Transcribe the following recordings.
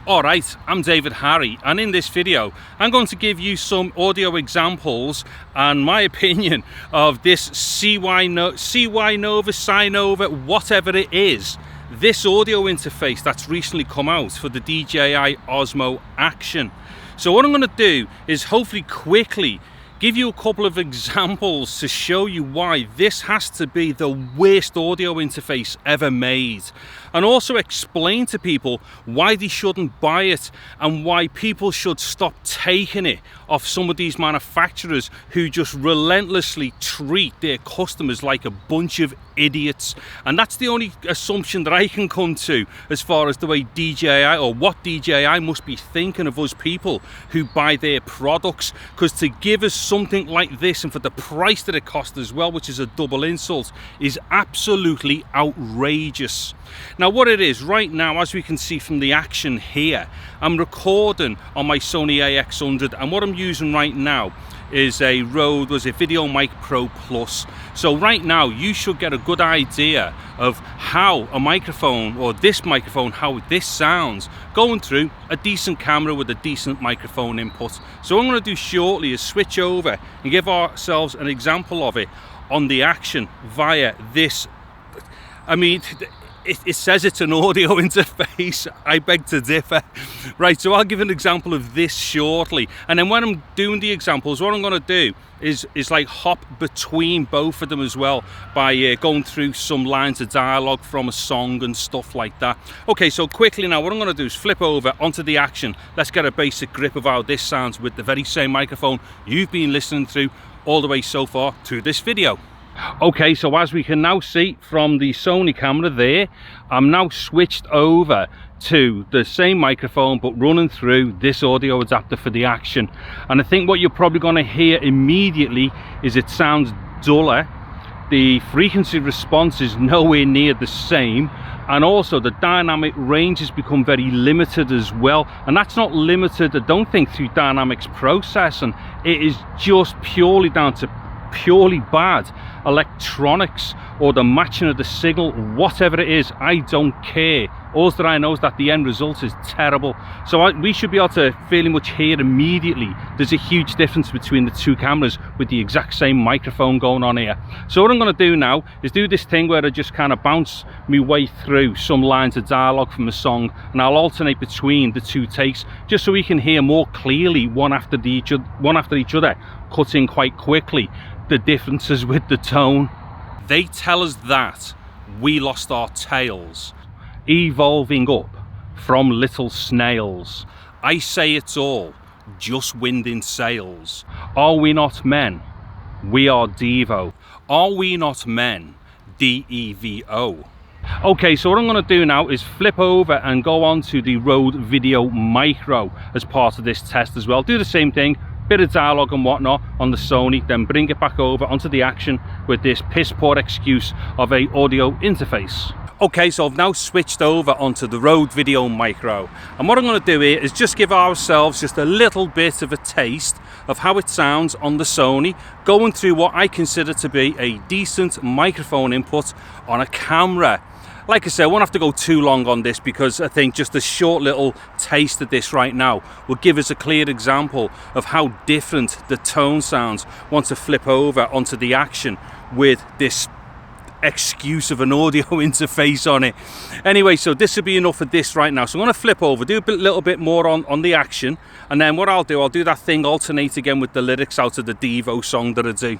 Alright, I'm David Harry, and in this video I'm going to give you some audio examples and my opinion of this Cynova, whatever it is, this audio interface that's recently come out for the DJI Osmo Action. So what I'm going to do is hopefully quickly give you a couple of examples to show you why this has to be the worst audio interface ever made, and also explain to people why they shouldn't buy it and why people should stop taking it off some of these manufacturers who just relentlessly treat their customers like a bunch of idiots. And that's the only assumption that I can come to as far as the way DJI, or what DJI must be thinking of us people who buy their products, because to give us something like this, and for the price that it costs as well, which is a double insult, is absolutely outrageous. Now what it is right now, as we can see from the action here, I'm recording on my Sony AX100, and what I'm using right now is a Rode Video Mic Pro Plus. So right now you should get a good idea of how a microphone, or this microphone, how this sounds going through a decent camera with a decent microphone input. So what I'm going to do shortly is switch over and give ourselves an example of it on the Action via this. I mean, it says it's an audio interface. I beg to differ. Right, so I'll give an example of this shortly, and then when I'm doing the examples, what I'm going to do is like hop between both of them as well by going through some lines of dialogue from a song and stuff like that. Okay, so quickly now what I'm going to do is flip over onto the Action. Let's get a basic grip of how this sounds with the very same microphone you've been listening through all the way so far to this video. Okay, so as we can now see from the Sony camera there, I'm now switched over to the same microphone but running through this audio adapter for the Action. And I think what you're probably going to hear immediately is it sounds duller. The frequency response is nowhere near the same, and also the dynamic range has become very limited as well. And that's not limited, I don't think, through dynamics processing. It is just purely down to purely bad electronics or the matching of the signal, whatever it is. I don't care. All that I know is that the end result is terrible. So we should be able to fairly much hear immediately there's a huge difference between the two cameras with the exact same microphone going on here. So what I'm going to do now is do this thing where I just kind of bounce my way through some lines of dialogue from a song, and I'll alternate between the two takes just so we can hear more clearly one after each other, cutting quite quickly the differences with the tone. They tell us that we lost our tails, evolving up from little snails. I say it's all just wind in sails. Are we not men? We are Devo. Are we not men? D-E-V-O. Okay, so what I'm going to do now is flip over and go on to the Rode Video Micro as part of this test as well. Do the same thing, bit of dialogue and whatnot on the Sony, then bring it back over onto the Action with this piss poor excuse of a audio interface. Okay, so I've now switched over onto the Rode Video Micro, and what I'm going to do here is just give ourselves just a little bit of a taste of how it sounds on the Sony, going through what I consider to be a decent microphone input on a camera. Like I said, I won't have to go too long on this, because I think just a short little taste of this right now will give us a clear example of how different the tone sounds once I flip over onto the Action with this excuse of an audio interface on it. Anyway, so this will be enough of this right now. So I'm going to flip over, do a little bit more on the Action, and then what I'll do that thing, alternate again with the lyrics out of the Devo song that I do.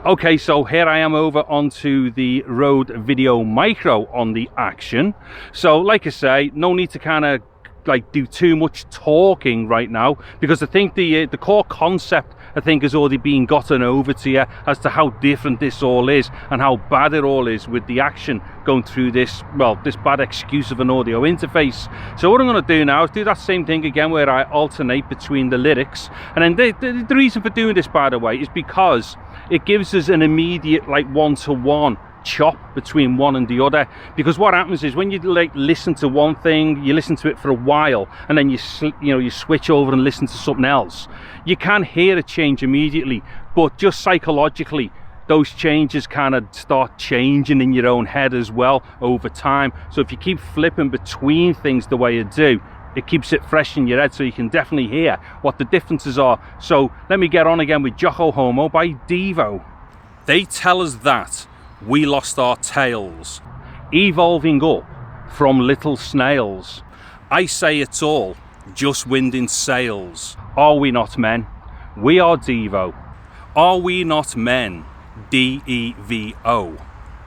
Okay, so here I am over onto the Rode Video Micro on the Action. So like I say, no need to kind of like do too much talking right now, because I think the core concept, I think, has already been gotten over to you as to how different this all is and how bad it all is with the Action going through this, well, this bad excuse of an audio interface. So what I'm going to do now is do that same thing again where I alternate between the lyrics. And then the reason for doing this, by the way, is because it gives us an immediate like one-to-one chop between one and the other. Because what happens is when you like listen to one thing, you listen to it for a while, and then you switch over and listen to something else, you can hear a change immediately, but just psychologically those changes kind of start changing in your own head as well over time. So if you keep flipping between things the way you do, it keeps it fresh in your head, so you can definitely hear what the differences are. So let me get on again with Jocko Homo by Devo. They tell us that we lost our tails, evolving up from little snails. I say it's all just wind in sails. Are we not men? We are Devo. Are we not men? D-E-V-O.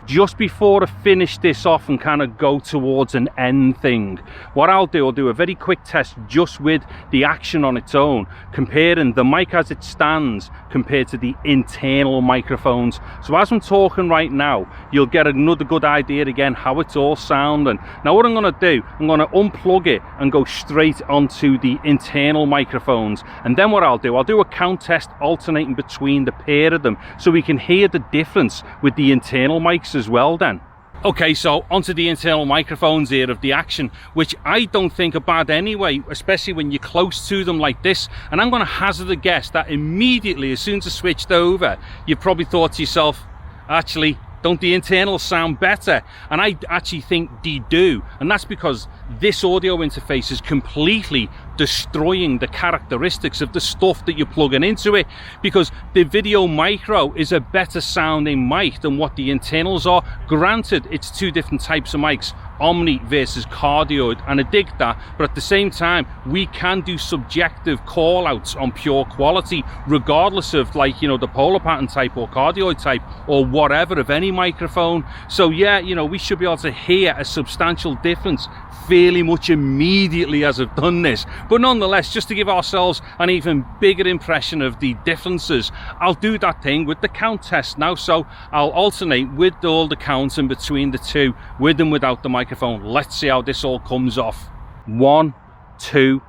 Just before I finish this off and kind of go towards an end thing, what I'll do a very quick test just with the Action on its own, comparing the mic as it stands compared to the internal microphones. So as I'm talking right now, you'll get another good idea again how it's all sounding. Now what I'm going to do, I'm going to unplug it and go straight onto the internal microphones, and then what I'll do a count test alternating between the pair of them so we can hear the difference with the internal mics as well then. Okay, so onto the internal microphones here of the Action, which I don't think are bad anyway, especially when you're close to them like this. And I'm going to hazard a guess that immediately as soon as I switched over, you probably thought to yourself, actually, don't the internals sound better? And I actually think they do, and that's because this audio interface is completely destroying the characteristics of the stuff that you're plugging into it, because the Video Micro is a better sounding mic than what the internals are. Granted, it's two different types of mics, Omni versus cardioid, and I dig that, but at the same time we can do subjective call outs on pure quality regardless of, like, you know, the polar pattern type or cardioid type or whatever of any microphone. So yeah, you know, we should be able to hear a substantial difference fairly much immediately as I've done this. But nonetheless, just to give ourselves an even bigger impression of the differences, I'll do that thing with the count test now. So I'll alternate with all the counts in between the two, with and without the microphone. Let's see how this all comes off. 1, 2,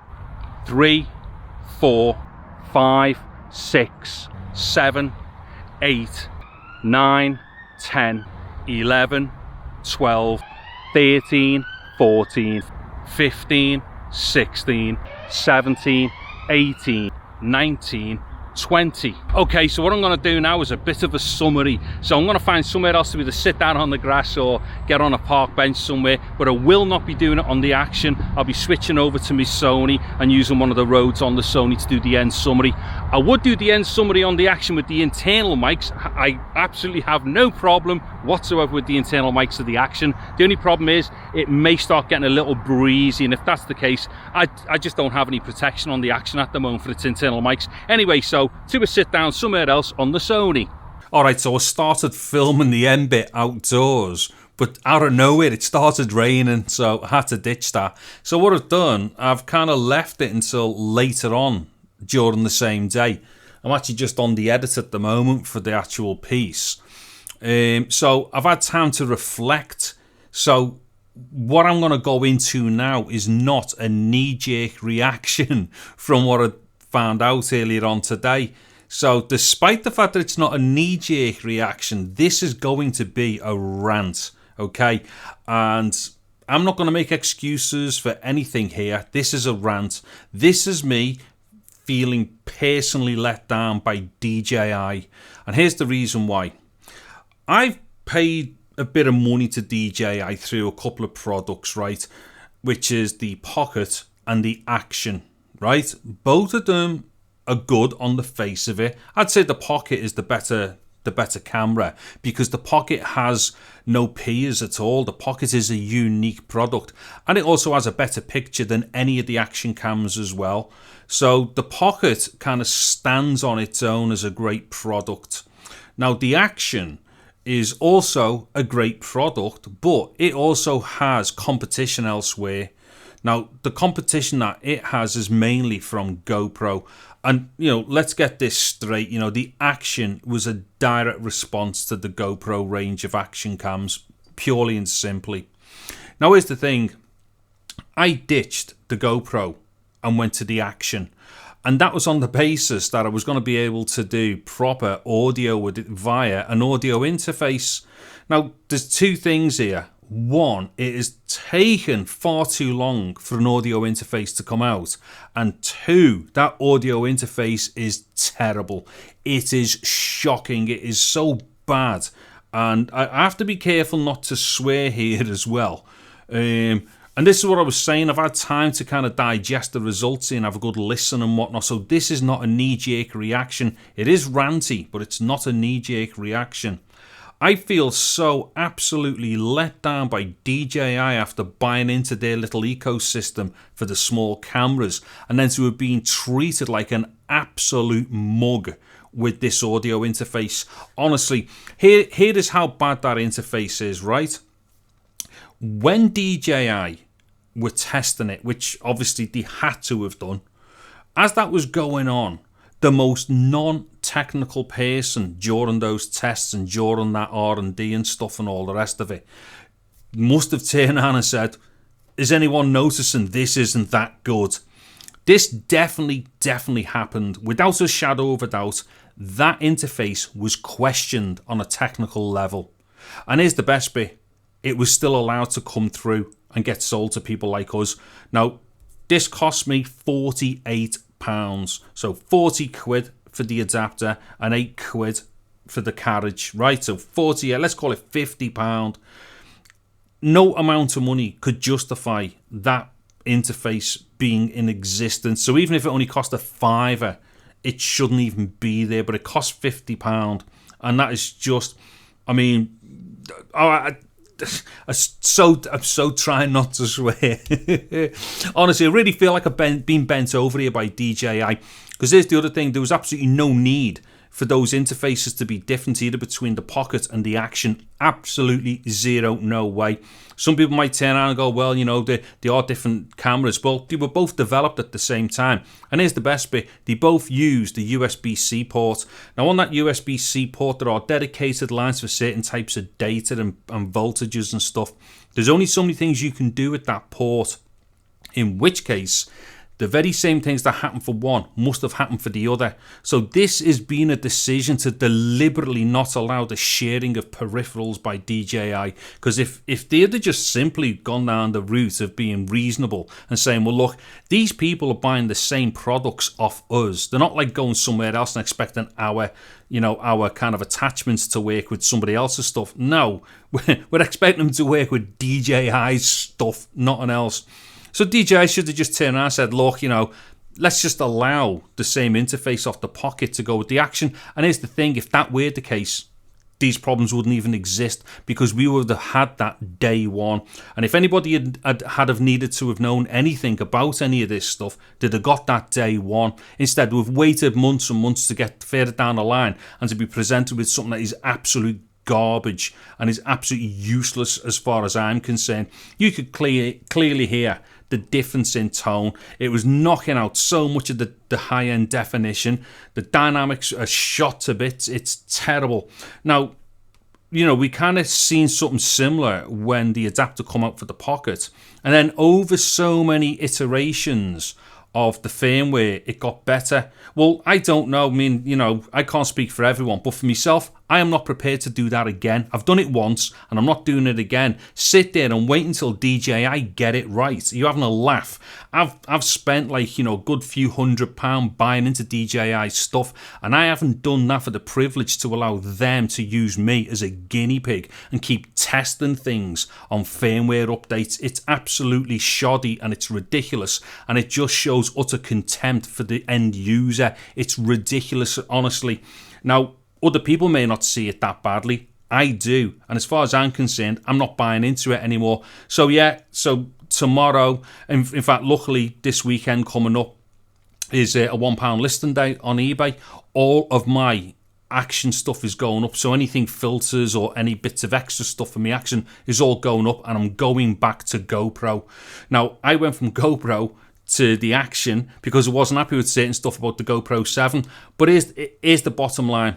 3, 4, 5, 6, 7, 8, 9, 10, 11, 12, 13, 14, 15, 16, 17, 18, 19, 20. Okay, so what I'm going to do now is a bit of a summary. So I'm going to find somewhere else to either sit down on the grass or get on a park bench somewhere, but I will not be doing it on the Action. I'll be switching over to my Sony and using one of the Rodes on the Sony to do the end summary. I would do the end summary on the Action with the internal mics. I absolutely have no problem whatsoever with the internal mics of the Action. The only problem is it may start getting a little breezy, and if that's the case, I just don't have any protection on the Action at the moment for its internal mics. Anyway, so to a sit down somewhere else on the Sony. Alright, so I started filming the end bit outdoors, but out of nowhere it started raining, so I had to ditch that. So what I've done, I've kind of left it until later on during the same day. I'm actually just on the edit at the moment for the actual piece. So I've had time to reflect. So what I'm going to go into now is not a knee-jerk reaction from what I found out earlier on today. So despite the fact that it's not a knee-jerk reaction, this is going to be a rant, okay? And I'm not going to make excuses for anything here. This is a rant. This is me feeling personally let down by DJI. And here's the reason why. I've paid a bit of money to DJI through a couple of products, right? Which is the Pocket and the Action, right? Both of them are good on the face of it. I'd say the Pocket is the better camera, because the Pocket has no peers at all. The Pocket is a unique product, and it also has a better picture than any of the Action cams as well. So the Pocket kind of stands on its own as a great product. Now the Action is also a great product, but it also has competition elsewhere. Now, the competition that it has is mainly from GoPro. And, you know, let's get this straight. You know, the Action was a direct response to the GoPro range of action cams, purely and simply. Now, here's the thing. I ditched the GoPro and went to the Action. And that was on the basis that I was going to be able to do proper audio with it via an audio interface. Now, there's two things here. One, it has taken far too long for an audio interface to come out. And two, that audio interface is terrible. It is shocking. It is so bad. And I have to be careful not to swear here as well. And And this is what I was saying, I've had time to kind of digest the results and have a good listen and whatnot. So this is not a knee-jerk reaction. It is ranty, but it's not a knee-jerk reaction. I feel so absolutely let down by DJI after buying into their little ecosystem for the small cameras, and then to have been treated like an absolute mug with this audio interface. Honestly, here is how bad that interface is, right? When DJI were testing it, which obviously they had to have done, as that was going on, the most non-technical person during those tests and during that R&D and stuff and all the rest of it must have turned around and said, is anyone noticing this isn't that good? This definitely happened. Without a shadow of a doubt, that interface was questioned on a technical level. And here's the best bit. It was still allowed to come through and get sold to people like us. Now, this cost me £48. So 40 quid for the adapter and 8 quid for the carriage, right? So 40, let's call it £50. No amount of money could justify that interface being in existence. So even if it only cost a fiver, it shouldn't even be there, but it cost £50. And that is just, I mean, I'm so trying not to swear. Honestly, I really feel like I've been bent over here by DJI, because here's the other thing, there was absolutely no need for those interfaces to be different either between the Pocket and the Action. Absolutely zero, no way. Some people might turn around and go, well, you know, they are different cameras. Well, they were both developed at the same time. And here's the best bit, they both use the USB-C port. Now on that USB-C port, there are dedicated lines for certain types of data and voltages and stuff. There's only so many things you can do with that port, in which case the very same things that happen for one must have happened for the other. So this has been a decision to deliberately not allow the sharing of peripherals by DJI. Because if they had just simply gone down the route of being reasonable and saying, well, look, these people are buying the same products off us. They're not like going somewhere else and expecting our kind of attachments to work with somebody else's stuff. No, we're expecting them to work with DJI's stuff, nothing else. So DJI should have just turned around and said, look, let's just allow the same interface off the Pocket to go with the Action. And here's the thing, if that were the case, these problems wouldn't even exist, because we would have had that day one. And if anybody had have needed to have known anything about any of this stuff, they'd have got that day one. Instead, we've waited months and months to get further down the line and to be presented with something that is absolute garbage and is absolutely useless as far as I'm concerned. You could clearly hear the difference in tone. It was knocking out so much of the high-end definition. The dynamics are shot to bits. It's terrible. Now, we kind of seen something similar when the adapter come out for the Pocket, and then over so many iterations of the firmware, it got better. Well, I don't know. I mean, I can't speak for everyone, but for myself, I am not prepared to do that again. I've done it once, and I'm not doing it again. Sit there and wait until DJI get it right. You're having a laugh. I've spent a good few £100 buying into DJI stuff, and I haven't done that for the privilege to allow them to use me as a guinea pig and keep testing things on firmware updates. It's absolutely shoddy and it's ridiculous, and it just shows utter contempt for the end user. It's ridiculous, honestly. Now, other people may not see it that badly. I do. And as far as I'm concerned, I'm not buying into it anymore. So yeah, tomorrow, in fact, luckily this weekend coming up is a £1 listing day on eBay. All of my Action stuff is going up. So anything filters or any bits of extra stuff for me Action is all going up, and I'm going back to GoPro. Now, I went from GoPro to the Action because I wasn't happy with certain stuff about the GoPro 7. But here's the bottom line.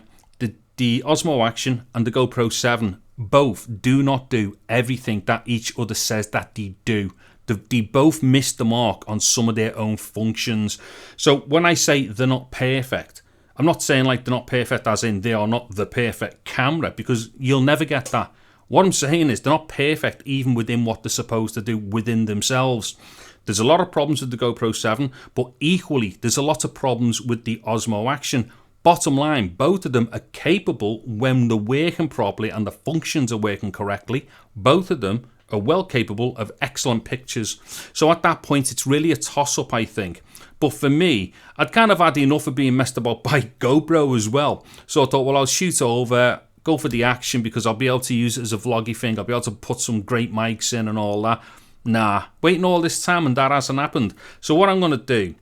The Osmo Action and the GoPro 7 both do not do everything that each other says that they do. They both miss the mark on some of their own functions. So when I say they're not perfect, I'm not saying like they're not perfect as in they are not the perfect camera, because you'll never get that. What I'm saying is they're not perfect even within what they're supposed to do within themselves. There's a lot of problems with the GoPro 7, but equally there's a lot of problems with the Osmo Action. Bottom line, both of them are capable when they're working properly and the functions are working correctly. Both of them are well capable of excellent pictures. So at that point, it's really a toss-up, I think. But for me, I'd kind of had enough of being messed about by GoPro as well. So I thought, well, I'll shoot over, go for the action, because I'll be able to use it as a vloggy thing. I'll be able to put some great mics in and all that. Nah, waiting all this time and that hasn't happened. So what I'm going to do,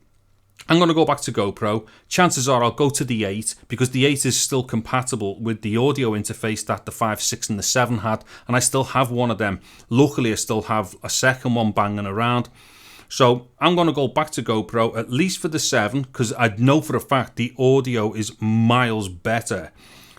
I'm going to go back to GoPro. Chances are I'll go to the 8, because the 8 is still compatible with the audio interface that the 5, 6 and the 7 had, and I still have one of them. Luckily, I still have a second one banging around. So I'm going to go back to GoPro, at least for the 7, because I know for a fact the audio is miles better,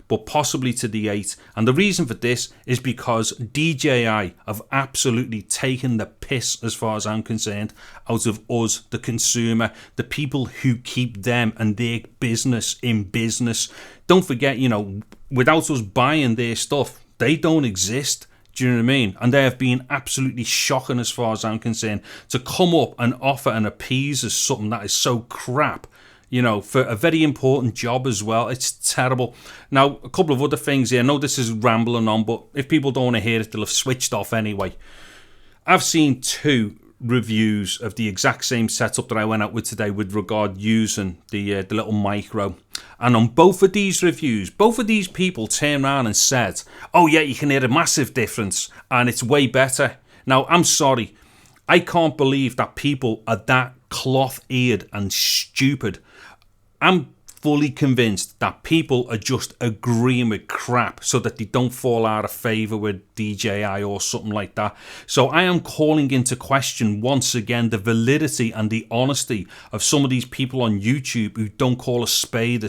but possibly to the 8. And the reason for this is because DJI have absolutely taken the piss, as far as I'm concerned, out of us, the consumer, the people who keep them and their business in business. Don't forget, you know, without us buying their stuff, they don't exist. Do you know what I mean? And they have been absolutely shocking, as far as I'm concerned, to come up and offer and appease us something that is so crap, you know, for a very important job as well. It's terrible. Now, a couple of other things here. I know this is rambling on, but if people don't want to hear it, they'll have switched off anyway. I've seen 2 reviews of the exact same setup that I went out with today with regard using the little micro. And on both of these reviews, both of these people turned around and said, oh yeah, you can hear a massive difference and it's way better. Now, I'm sorry. I can't believe that people are that cloth-eared and stupid. I'm fully convinced that people are just agreeing with crap so that they don't fall out of favour with DJI or something like that. So I am calling into question once again the validity and the honesty of some of these people on YouTube who don't call a spade.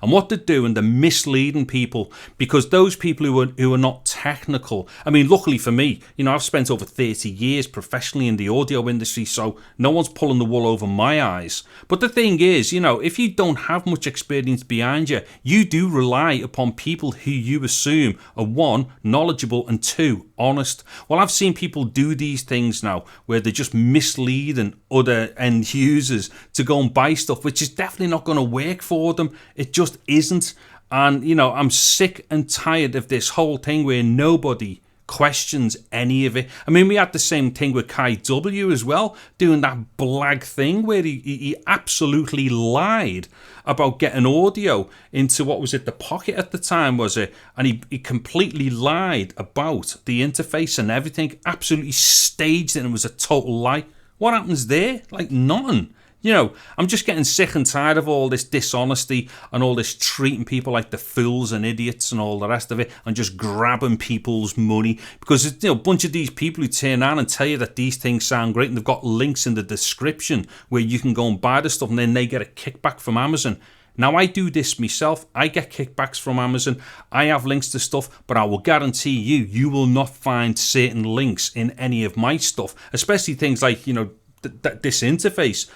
And what they're doing, they're misleading people, because those people who are not technical, I mean, luckily for me, you know, I've spent over 30 years professionally in the audio industry, so no one's pulling the wool over my eyes. But the thing is, you know, if you don't have much experience behind you, you do rely upon people who you assume are 1, knowledgeable, and 2, honest. Well, I've seen people do these things now where they're just misleading other end users to go and buy stuff, which is definitely not going to work for them. It just isn't. And, you know, I'm sick and tired of this whole thing where nobody questions any of it. I mean, we had the same thing with Kai W as well, doing that blag thing where he absolutely lied about getting audio into, what was it, the Pocket at the time, was it? And he completely lied about the interface and everything, absolutely staged it, and it was a total lie. What happens there? Like, none. You know, I'm just getting sick and tired of all this dishonesty and all this treating people like the fools and idiots and all the rest of it, and just grabbing people's money, because, you know, a bunch of these people who turn around and tell you that these things sound great, and they've got links in the description where you can go and buy the stuff, and then they get a kickback from Amazon. Now, I do this myself. I get kickbacks from Amazon. I have links to stuff, but I will guarantee you will not find certain links in any of my stuff, especially things like, you know, this interface.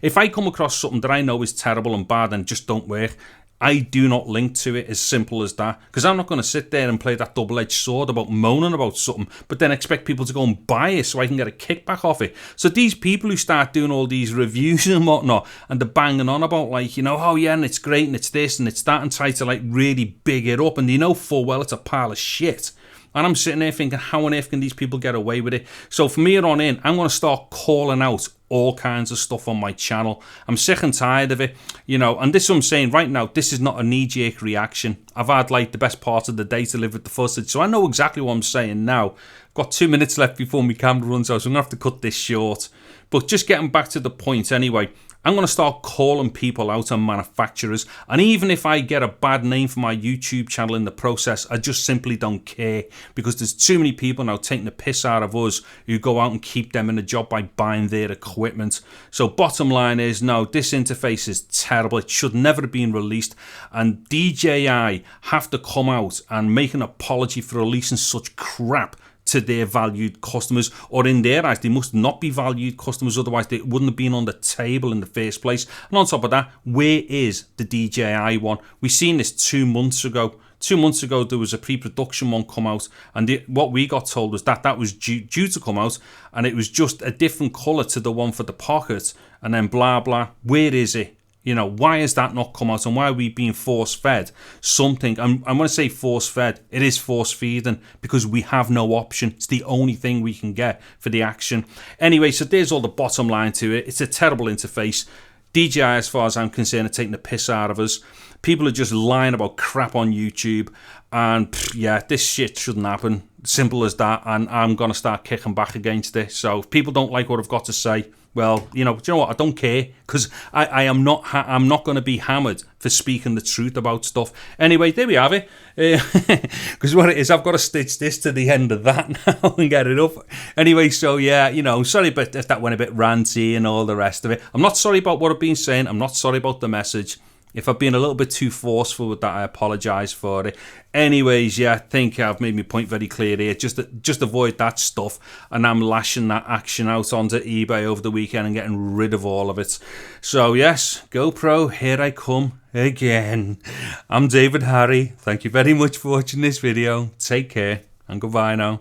If I come across something that I know is terrible and bad and just don't work, I do not link to it. As simple as that. Because I'm not going to sit there and play that double-edged sword about moaning about something, but then expect people to go and buy it so I can get a kickback off it. So these people who start doing all these reviews and whatnot, and they're banging on about, like, you know, oh yeah, and it's great and it's this and it's that, and try to like really big it up, and they know full well it's a pile of shit. And I'm sitting there thinking, how on earth can these people get away with it? So from here on in, I'm going to start calling out all kinds of stuff on my channel. I'm sick and tired of it, you know, and this is what I'm saying right now. This is not a knee-jerk reaction. I've had like the best part of the day to live with the footage, so I know exactly what I'm saying now. I've got 2 minutes left before my camera runs out, so I'm going to have to cut this short. But just getting back to the point anyway, I'm going to start calling people out on manufacturers, and even if I get a bad name for my YouTube channel in the process, I just simply don't care, because there's too many people now taking the piss out of us who go out and keep them in a job by buying their equipment. So bottom line is, no, this interface is terrible. It should never have been released, and DJI have to come out and make an apology for releasing such crap to their valued customers, or in their eyes, they must not be valued customers, otherwise they wouldn't have been on the table in the first place. And on top of that, where is the DJI one? We seen this 2 months ago. 2 months ago, there was a pre-production one come out, and what we got told was that was due to come out, and it was just a different colour to the one for the Pocket, and then blah, blah. Where is it? You know, why has that not come out, and why are we being force-fed something? I'm going to say force-fed. It is force-feeding because we have no option. It's the only thing we can get for the Action. Anyway, so there's all the bottom line to it. It's a terrible interface. DJI, as far as I'm concerned, are taking the piss out of us. People are just lying about crap on YouTube. And yeah, this shit shouldn't happen. Simple as that. And I'm going to start kicking back against it. So if people don't like what I've got to say, well, you know what? I don't care, because I'm not going to be hammered for speaking the truth about stuff. Anyway, there we have it. Because what it is, I've got to stitch this to the end of that now and get it up. Anyway, so yeah, you know, sorry about if that went a bit ranty and all the rest of it. I'm not sorry about what I've been saying. I'm not sorry about the message. If I've been a little bit too forceful with that, I apologise for it. Anyways, yeah, I think I've made my point very clear here. Just avoid that stuff. And I'm lashing that Action out onto eBay over the weekend and getting rid of all of it. So yes, GoPro, here I come again. I'm David Harry. Thank you very much for watching this video. Take care and goodbye now.